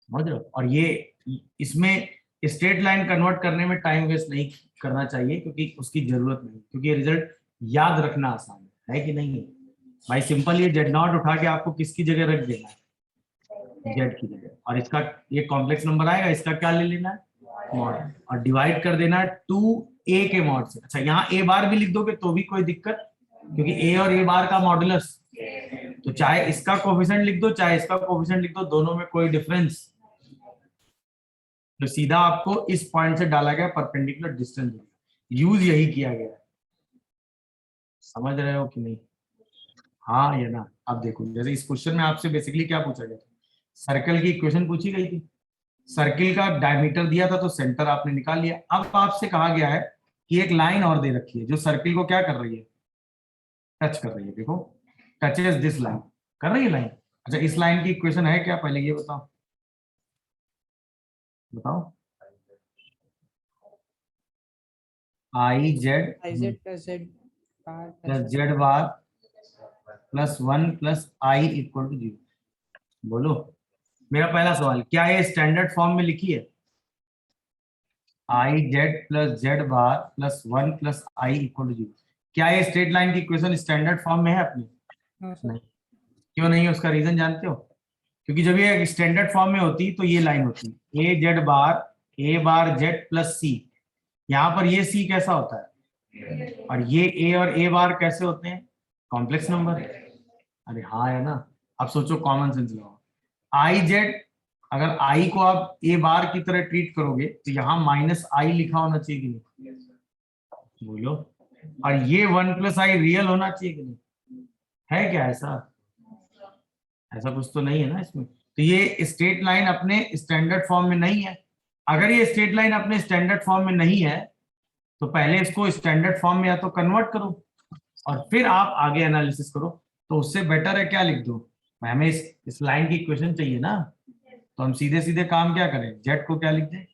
Speaker 1: समझ रहे हो? और ये इसमें स्ट्रेट लाइन कन्वर्ट करने में टाइम वेस्ट नहीं करना चाहिए, क्योंकि उसकी जरूरत नहीं, क्योंकि ये रिजल्ट याद रखना आसान है कि नहीं? भाई सिंपल, ये जेड नॉट उठा के आपको किसकी जगह रख देना है? जेड की जगह, और इसका ये कॉम्प्लेक्स नंबर आएगा, इसका क्या ले लेना है? मॉड, और डिवाइड कर देना है 2a के मॉड से। अच्छा, यहाँ a बार भी लिख दोगे तो भी कोई दिक्कत, क्योंकि a और a बार का मॉडुलस, तो चाहे इसका कोफिशिएंट लिख दो चाहे इसका कोफिशिएंट लिख दो, दोनों में कोई डिफरेंस। तो सीधा आपको इस पॉइंट से डाला गया परपेंडिकुलर डिस्टेंस, यूज यही किया गया है। समझ रहे हो कि नहीं? हाँ या ना? अब देखो, जैसे इस क्वेश्चन में आपसे बेसिकली क्या पूछा गया था? सर्कल की इक्वेशन पूछी गई थी, सर्किल का डायमीटर दिया था तो सेंटर आपने निकाल लिया। अब आपसे कहा गया है कि एक लाइन और दे रखी है जो सर्किल को क्या कर रही है? टच कर रही है। देखो, टचेस दिस लाइन, कर रही है लाइन। अच्छा, इस लाइन की इक्वेशन है क्या? पहले ये बताओ, बताओ। I z
Speaker 2: IZ plus Z bar
Speaker 1: plus
Speaker 2: plus
Speaker 1: z bar plus 1 plus i equal to 0। बोलो। मेरा पहला सवाल, क्या ये स्टैंडर्ड फॉर्म में लिखी है? I z plus Z bar plus 1 plus i equal to 0। क्या ये स्ट्रेट लाइन की इक्वेशन स्टैंडर्ड फॉर्म में है अपनी?
Speaker 2: हाँ सर।
Speaker 1: नहीं। क्यों नहीं है? उसका रीजन जानते हो? क्योंकि जब ये स्टैंडर्ड फॉर्म में होती तो ये लाइन होती ए बार जेड प्लस सी। यहाँ पर ये सी कैसा होता है, और ये ए और ए बार कैसे होते हैं? Complex number. अरे हाँ है ना? अब सोचो, कॉमन सेंस लगाओ। आई जेड, अगर आई को आप ए बार की तरह ट्रीट करोगे तो यहाँ माइनस आई लिखा होना चाहिए कि नहीं? बोलो। और ये 1 + i रियल होना चाहिए कि नहीं? है क्या ऐसा? ऐसा कुछ तो नहीं है ना इसमें। तो ये स्ट्रेट लाइन अपने स्टैंडर्ड फॉर्म में नहीं है। अगर ये स्ट्रेट लाइन अपने स्टैंडर्ड फॉर्म में नहीं है तो पहले इसको स्टैंडर्ड फॉर्म में या तो कन्वर्ट करो और फिर आप आगे एनालिसिस करो। तो उससे बेटर है क्या लिख दो, हमें इस लाइन की इक्वेशन चाहिए ना, तो हम सीधे सीधे काम क्या करें, जेड को क्या लिख दें,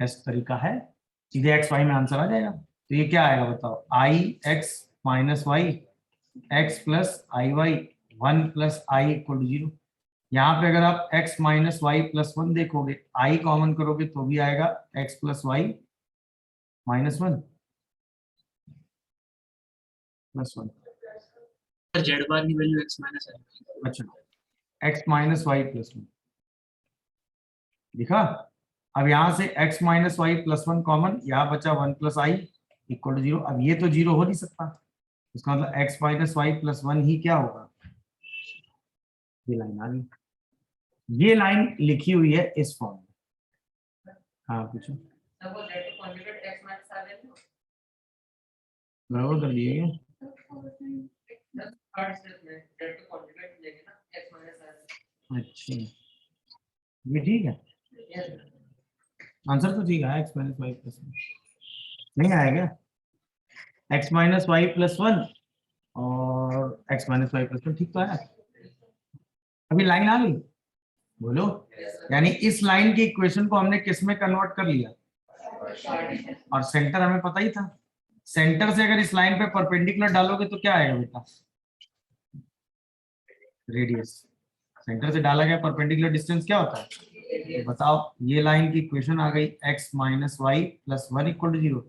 Speaker 1: ऐसा तरीका है, सीधे एक्स वाई में आंसर आ जाएगा। तो ये क्या आएगा बताओ, I X minus Y X plus I Y 1 + i = 0। यहाँ पे अगर आप x माइनस वाई प्लस 1 देखोगे, i कॉमन करोगे तो भी आएगा x plus Y minus 1 plus 1।
Speaker 3: Sir Z bar की वैल्यू x माइनस है।
Speaker 1: अच्छा, x माइनस वाई प्लस 1 दिखा। अब यहाँ से x minus y plus 1 common, यहाँ बचा 1 + i = 0। अब ये तो 0 हो नहीं सकता, इसका मतलब x माइनस वाई प्लस 1 ही क्या होगा, ये लाइन आ गई। ये लाइन लिखी हुई है इस फॉर्म में। हाँ पूछो, बराबर कर दिए अच्छा, ये ठीक है, आंसर तो ठीक है, x माइनस वाई प्लस 1 नहीं आएगा, x माइनस वाई प्लस 1 और x माइनस वाई प्लस 1 ठीक तो है। अभी लाइन आ गई, बोलो। यानी इस लाइन की इक्वेशन को हमने किस में कन्वर्ट कर लिया, और सेंटर हमें पता ही था। सेंटर से अगर इस लाइन पे परपेंडिकुलर डालोगे तो क्या आएगा बेटा, रेडियस। सेंटर से डाला गया परपेंडिकुलर डिस्टेंस क्या होता है, तो बताओ। ये लाइन की इक्वेशन आ गई x माइनस वाई प्लस 1 = 0।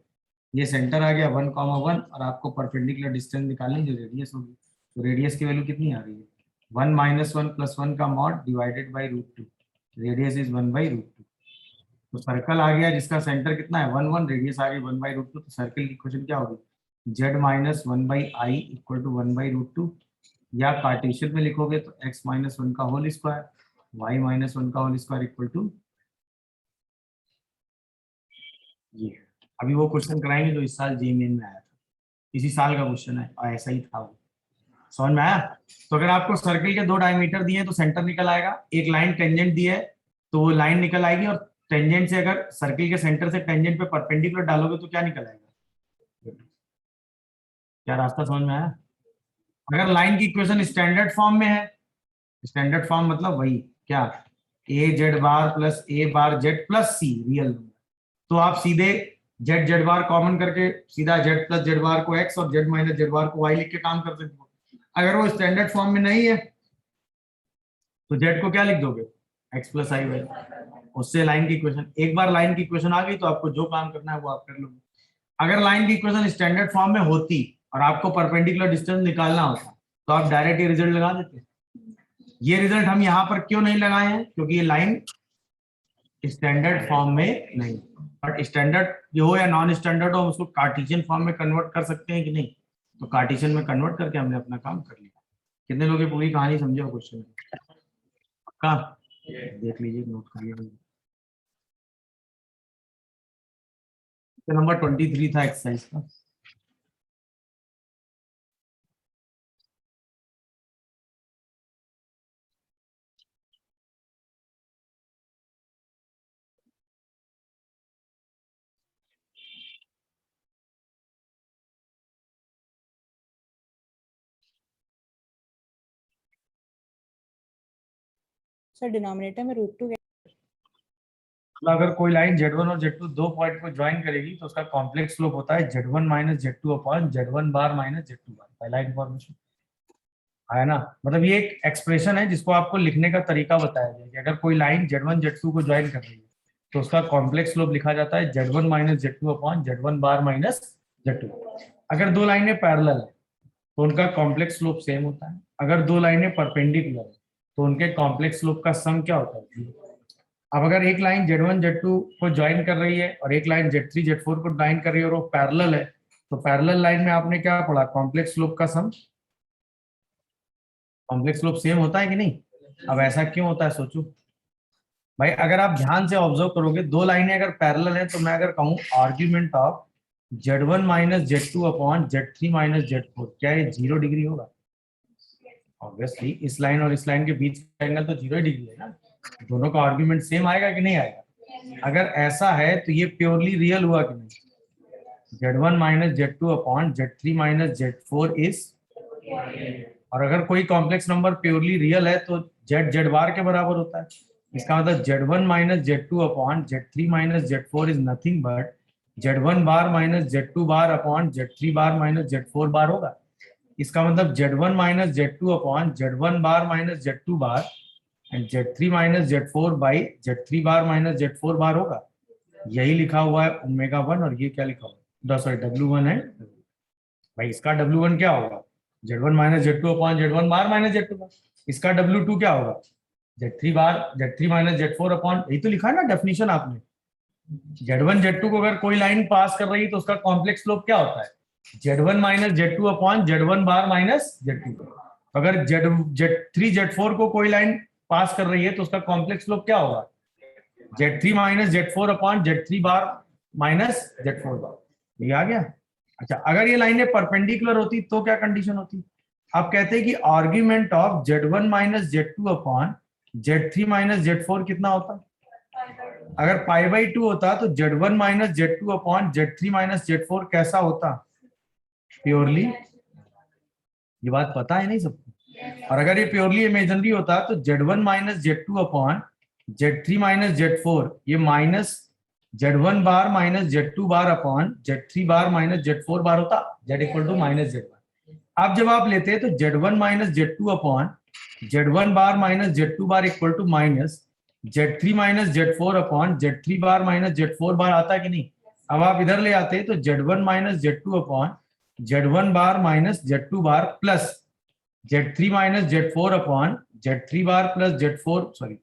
Speaker 1: ये सेंटर आ गया 1,1 और आपको परपेंडिकुलर डिस्टेंस निकालनी जो रेडियस होगी, तो रेडियस की वैल्यू कितनी आ रही है, 1 - 1 + 1 का mod divided by √2, radius is 1/√2। तो सर्कल आ गया जिसका सेंटर कितना है 1 1, रेडियस आ गई 1/√2। तो सर्कल की इक्वेशन क्या होगी, z माइनस 1/i = 1/√2, या कार्टेशियन में लिखोगे तो x माइनस 1 का होल स्क्वायर y माइनस 1 का होल स्क्वायर = ये। अभी वो क्वेश्चन कराएंगे जो इस साल जेईई मेन में आया था, इसी साल का क्वेश्चन है और ऐसा ही था वो, समझ में आया। तो अगर आपको सर्कल के 2 डायमीटर दिए तो सेंटर निकल आएगा, एक लाइन टेंजेंट दी है तो वो लाइन निकल आएगी, और टेंजेंट से अगर सर्कल के सेंटर से टेंजेंट पे परपेंडिकुलर डालोगे तो क्या निकल आएगा, क्या रास्ता समझ में आया। अगर लाइन की इक्वेशन स्टैंडर्ड फॉर्म में है, स्टैंडर्ड फॉर्म मतलब वही क्या, a Z bar plus a bar Z plus c real number, तो आप सीधे जेड जेड बार कॉमन करके सीधा जेड प्लस जेड बार को x और जेड माइनस जेड बार को y लिख के काम कर सकते हो। अगर वो स्टैंडर्ड फॉर्म में नहीं है तो जेड को क्या लिख दोगे, x + i y, उससे लाइन की इक्वेशन। एक बार लाइन की इक्वेशन आ गई तो आपको जो काम करना है वो आप कर लोगे। अगर लाइन की इक्वेशन स्टैंडर्ड फॉर्म में होती और आपको परपेंडिकुलर डिस्टेंस निकालना होता तो आप डायरेक्ट ये रिजल्ट लगा देते। ये रिजल्ट हम यहाँ पर क्यों नहीं लगाए हैं, क्योंकि ये लाइन स्टैंडर्ड फॉर्म में नहीं। बट स्टैंडर्ड जो हो या नॉन स्टैंडर्ड हो, हम उसको कार्टेशियन फॉर्म में कन्वर्ट कर सकते हैं कि नहीं, तो कार्टेशियन में कन्वर्ट करके हमने अपना काम कर लिया। कितने लोग ये पूरी कहानी समझे हो क्वेश्चन का, देख लीजिए, नोट कर लीजिए। नंबर 23 था एक्सरसाइज का।
Speaker 2: सर डिनोमिनेटर में √2
Speaker 1: अगर कोई लाइन Z1 और Z2 दो पॉइंट को ज्वाइन करेगी तो उसका कॉम्प्लेक्स स्लोप होता है Z1 - Z2 अपॉन Z1 बार - Z2 बार। पहला इंफॉर्मेशन है ना, मतलब ये एक एक्सप्रेशन है जिसको आपको लिखने का तरीका बताया गया कि अगर कोई लाइन Z1 Z2 को ज्वाइन कर रही है तो उसका कॉम्प्लेक्स स्लोप लिखा जाता है Z1 - Z2 अपॉन Z1 बार - Z2। अगर दो लाइनें पैरेलल है तो उनका कॉम्प्लेक्स स्लोप सेम होता है। अगर दो लाइनें परपेंडिकुलर है तो उनके कॉम्प्लेक्स स्लोप का सम क्या होता है। अब अगर एक लाइन Z1 Z2 को ज्वाइन कर रही है और एक लाइन Z3 Z4 को ज्वाइन कर रही है और वो पैरेलल है, तो पैरेलल लाइन में आपने क्या पढ़ा, कॉम्प्लेक्स स्लोप का सम, कॉम्प्लेक्स स्लोप सेम होता है कि नहीं। अब ऐसा क्यों होता है सोचो भाई, अगर आप ध्यान से ऑब्जर्व करोगे, दो लाइनें अगर पैरेलल है तो मैं अगर कहूँ argument of Z1 minus Z2 upon Z3 minus Z4, क्या ये 0 डिग्री होगा? ऑब्वियसली इस लाइन और इस लाइन के बीच का एंगल तो 0 डिग्री है ना, दोनों का आर्गुमेंट सेम आएगा कि नहीं आएगा? अगर ऐसा है तो ये प्योरली रियल हुआ कि नहीं? Z1 minus Z2 upon Z3 minus Z4 is, और अगर कोई कॉम्प्लेक्स नंबर प्योरली रियल है तो Z बार के बराबर होता है। इसका मतलब Z1 minus Z2 upon Z3 minus Z4 is nothing but Z1 bar minus Z2 bar upon Z3 bar minus Z4 बार होगा। इसका मतलब Z1 minus Z2 upon Z1 bar minus Z2 bar and Z3 minus Z4 by Z3 bar minus Z4 बार होगा। यही लिखा हुआ है ω1, और ये क्या लिखा हुआ है, सॉरी W1 है भाई। इसका W1 क्या होगा? Z1 minus Z2 upon Z1 bar minus Z2 बार। इसका W2 क्या होगा? Z3 बार Z3 माइनस Z4 अपॉन, यही तो लिखा है ना डेफिनेशन आपने। Z1 Z2 को अगर कोई लाइन पास कर रही है तो उसका कॉम्प्लेक्स स्लोप क्या होता है? Z1 minus Z2 upon Z1 bar minus Z2। अगर Z3 Z4 को कोई लाइन पास कर रही है तो उसका कॉम्प्लेक्स स्लोप क्या होगा? Z3 minus Z4 upon Z3 bar minus Z4 बार। ये आ गया। अच्छा, अगर ये लाइनें परपेंडिकुलर होती तो क्या कंडीशन होती? आप कहते हैं कि argument of Z1 minus Z2 upon Z3 minus Z4 कितना होता? अगर π/2 होता तो Z1 minus Z2 upon Z3 minus Z4 कैसा होता? प्योरली, ये बात पता है नहीं सबको? और अगर ये प्योरली इमेजिनरी होता तो Z1 minus Z2 upon Z3 minus Z4 ये minus Z1 bar minus Z2 bar upon Z3 bar minus Z4 bar होता, Z equal to minus Z1। अब जब आप लेते हैं तो Z1 minus Z2 upon Z1 bar minus Z2 bar equal to minus Z3 minus Z4 upon Z3 bar minus Z4 bar आता कि नहीं? अब आप इधर ले आते हैं तो Z1 minus Z2 upon Z1 bar minus Z2 bar plus Z3 minus Z4 upon Z3 bar plus Z4 sorry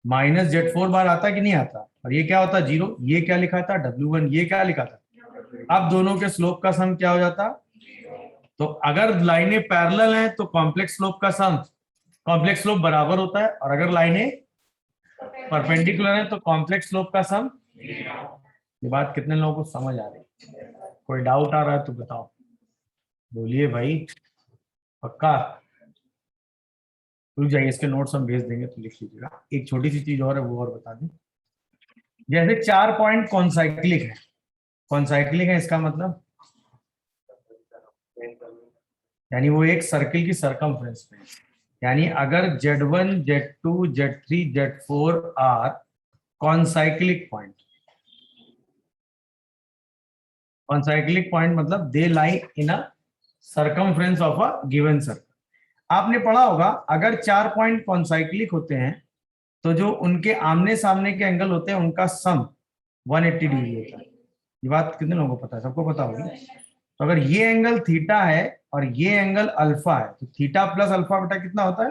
Speaker 1: minus Z4 bar आता कि नहीं आता? और ये क्या होता? 0। ये क्या लिखा था? W1। ये क्या लिखा था? अब दोनों के स्लोप का सम क्या हो जाता? तो अगर लाइनें पैरेलल हैं तो कॉम्प्लेक्स स्लोप का सम, कॉम्प्लेक्स स्लोप बराबर होता है, और अगर लाइनें परपेंडिकुलर हैं तो कॉम्प्लेक्स स्लोप का सम। ये बात कितने लोगों को समझ आ रही है? कोई डाउट आ रहा है तो बताओ, बोलिए भाई, पक्का? रुक जाइए, इसके नोट्स हम भेज देंगे तो लिख लीजिएगा। एक छोटी सी चीज और है, वो और बता दें। जैसे 4 पॉइंट कॉन्साइक्लिक है, कॉन्साइक्लिक है इसका मतलब यानी वो एक सर्किल की सरकमफ्रेंस में, यानी अगर Z1 Z2 Z3 Z4 are concyclic point, concyclic point मतलब they lie in a circumference of a given circle. आपने पढ़ा होगा अगर 4 पॉइंट कॉन्साइक्लिक होते हैं तो जो उनके आमने सामने के एंगल होते हैं उनका सम 180 डिग्री होता है। ये बात कितने लोगों को पता है? सबको पता होगी। तो अगर ये एंगल थीटा है और ये एंगल अल्फा है तो थीटा प्लस अल्फा बटा कितना होता है?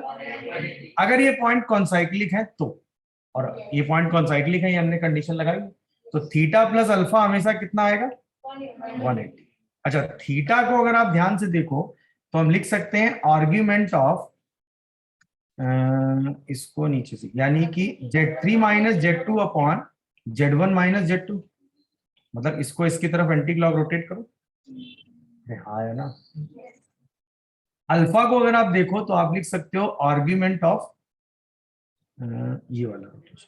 Speaker 1: अगर ये पॉइंट कॉन्साइक्लिक है तो, और ये पॉइंट कॉन्साइक्लिक है, ये हमने कंडीशन लगाई, तो थीटा प्लस अल्फा हमेशा कितना आएगा? 180। अच्छा, थीटा को अगर आप ध्यान से देखो तो हम लिख सकते हैं आर्ग्यूमेंट ऑफ, इसको नीचे से, यानी कि Z3 minus Z2 upon Z1 minus Z2, मतलब इसको इसकी तरफ एंटी क्लॉक रोटेट करो। हाँ है ना। अल्फा को अगर आप देखो तो आप लिख सकते हो आर्ग्यूमेंट ऑफ ये वाला रोटेशन,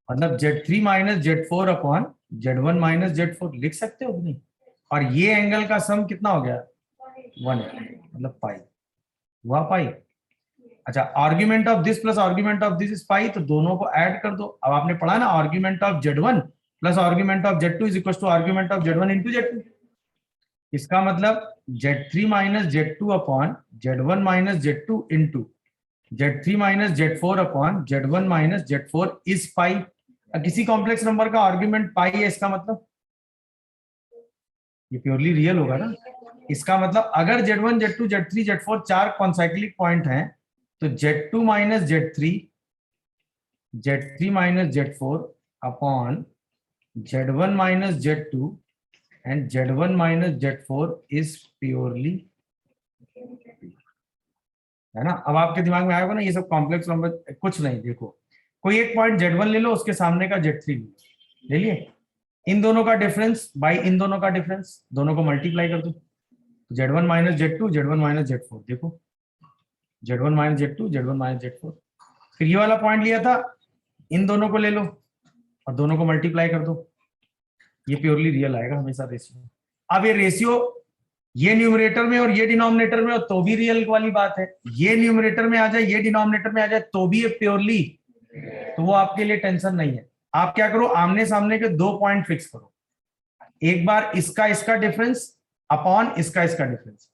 Speaker 1: मतलब Z3 minus Z4 upon Z1 minus Z4 लिख सकते हो कि नहीं? और ये एंगल का सम कितना हो गया? 180, मतलब पाई हुआ पाई। अच्छा, argument of this plus argument of this is pi, तो दोनों को ऐड कर दो। अब आपने पढ़ा ना argument of Z1 plus argument of Z2 is equal to argument of Z1 into Z2। इसका मतलब Z3 minus Z2 upon Z1 minus Z2 into Z3 minus Z4 upon Z1 minus Z4 is pi. किसी complex number का argument pi है, इसका मतलब ये purely real होगा ना। इसका मतलब अगर Z1 Z2 Z3 Z4 4 concyclic point हैं तो Z2 minus Z3 Z3 minus Z4 upon Z1 minus Z2 and Z1 minus Z4 is purely, है ना। अब आपके दिमाग में आएगा ना ये सब कॉम्प्लेक्स नंबर कुछ नहीं। देखो, कोई एक पॉइंट Z1 ले लो, उसके सामने का Z3 ले लिए, इन दोनों का डिफरेंस बाई इन दोनों का डिफरेंस, दोनों को मल्टीप्लाई कर दो, Z1 minus Z2, Z1 minus Z4, देखो Z1 minus Z2, Z1 minus Z4। फिर ये वाला पॉइंट लिया था, इन दोनों को ले लो और दोनों को मल्टीप्लाई कर दो, ये प्योरली रियल आएगा हमेशा रेशियो। अब ये रेशियो ये न्यूमरेटर में और ये डिनोमिनेटर में हो तो भी रियल वाली बात है, ये न्यूमरेटर में आ जाए ये डिनोमिनेटर में आ जाए तो भी ये प्योरली, तो वो आपके लिए टेंशन नहीं है। आप क्या करो, आमने सामने के 2 पॉइंट फिक्स करो, एक बार इसका डिफरेंस अपॉन इसका डिफरेंस,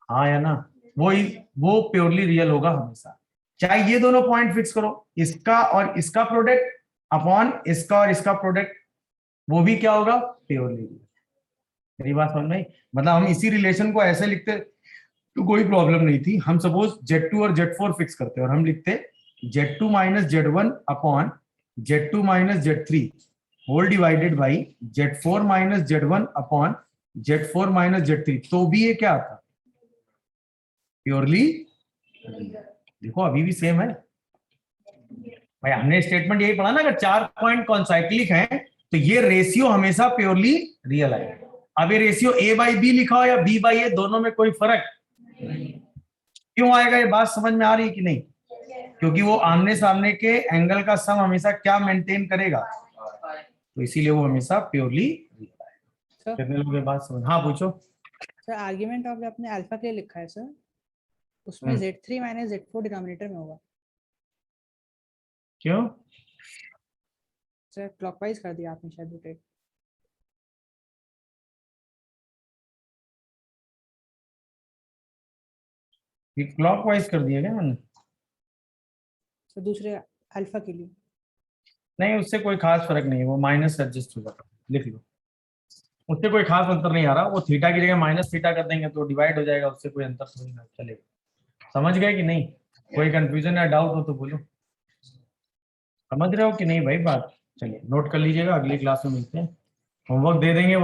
Speaker 1: हाँ या ना, वो प्योरली रियल होगा हमेशा। चाहे ये दोनों पॉइंट फिक्स करो, इसका और इसका प्रोडक्ट अपॉन इसका और इसका प्रोडक्ट, वो भी क्या होगा, प्योरली रियल। मेरी बात समझ में आई? मतलब हम इसी रिलेशन को ऐसे लिखते तो कोई प्रॉब्लम नहीं थी। हम सपोज Z2 और Z4 फिक्स करते और हम लिखते Z2 minus Z1 upon Z2 minus Z3 whole divided by Z4 minus Z1 upon Z4 minus Z3, तो भी ये क्या आता, प्योरली। देखो अभी भी सेम है भाई, हमने स्टेटमेंट यही पढ़ा ना, अगर 4 पॉइंट कॉन्साइक्लिक हैं तो ये रेशियो हमेशा प्योरली रियल आएगा। अब ये रेशियो A बाई बी लिखा हो या B बाई ए, दोनों में कोई फर्क क्यों आएगा, ये बात समझ में आ रही है कि नहीं? क्योंकि वो आमने सामने के एंगल का सम हमेशा क्या मेंटेन करेगा, तो इसीलिए वो हमेशा प्योरली रियल आएगा। कितने लोग ये बात समझ, हाँ पूछो।
Speaker 2: सर आर्ग्यूमेंट आपने अपने अल्फा के लिए लिखा है सर, उसमें Z3 माइनस Z4 डिनोमिनेटर में होगा।
Speaker 1: क्यों?
Speaker 2: सर क्लॉकवाइज कर दिया आपने शायद रोटेट।
Speaker 1: ये क्लॉकवाइज कर दिया क्या मैंने?
Speaker 2: सर दूसरे अल्फा के लिए।
Speaker 1: नहीं, उससे कोई खास फर्क नहीं है, वो माइनस एडजस्ट हो जाता है, लिख लो, उससे कोई खास अंतर नहीं आ रहा। वो थीटा की जगह माइनस थीटा कर देंगे तो डिवाइड हो जाएगा, उससे कोई अंतर थोड़ी ना चलेगा। समझ गए कि नहीं? कोई कंफ्यूजन या डाउट हो तो बोलो। समझ रहे हो कि नहीं भाई बात? चलिए नोट कर लीजिएगा, अगली क्लास में मिलते हैं, होमवर्क दे देंगे।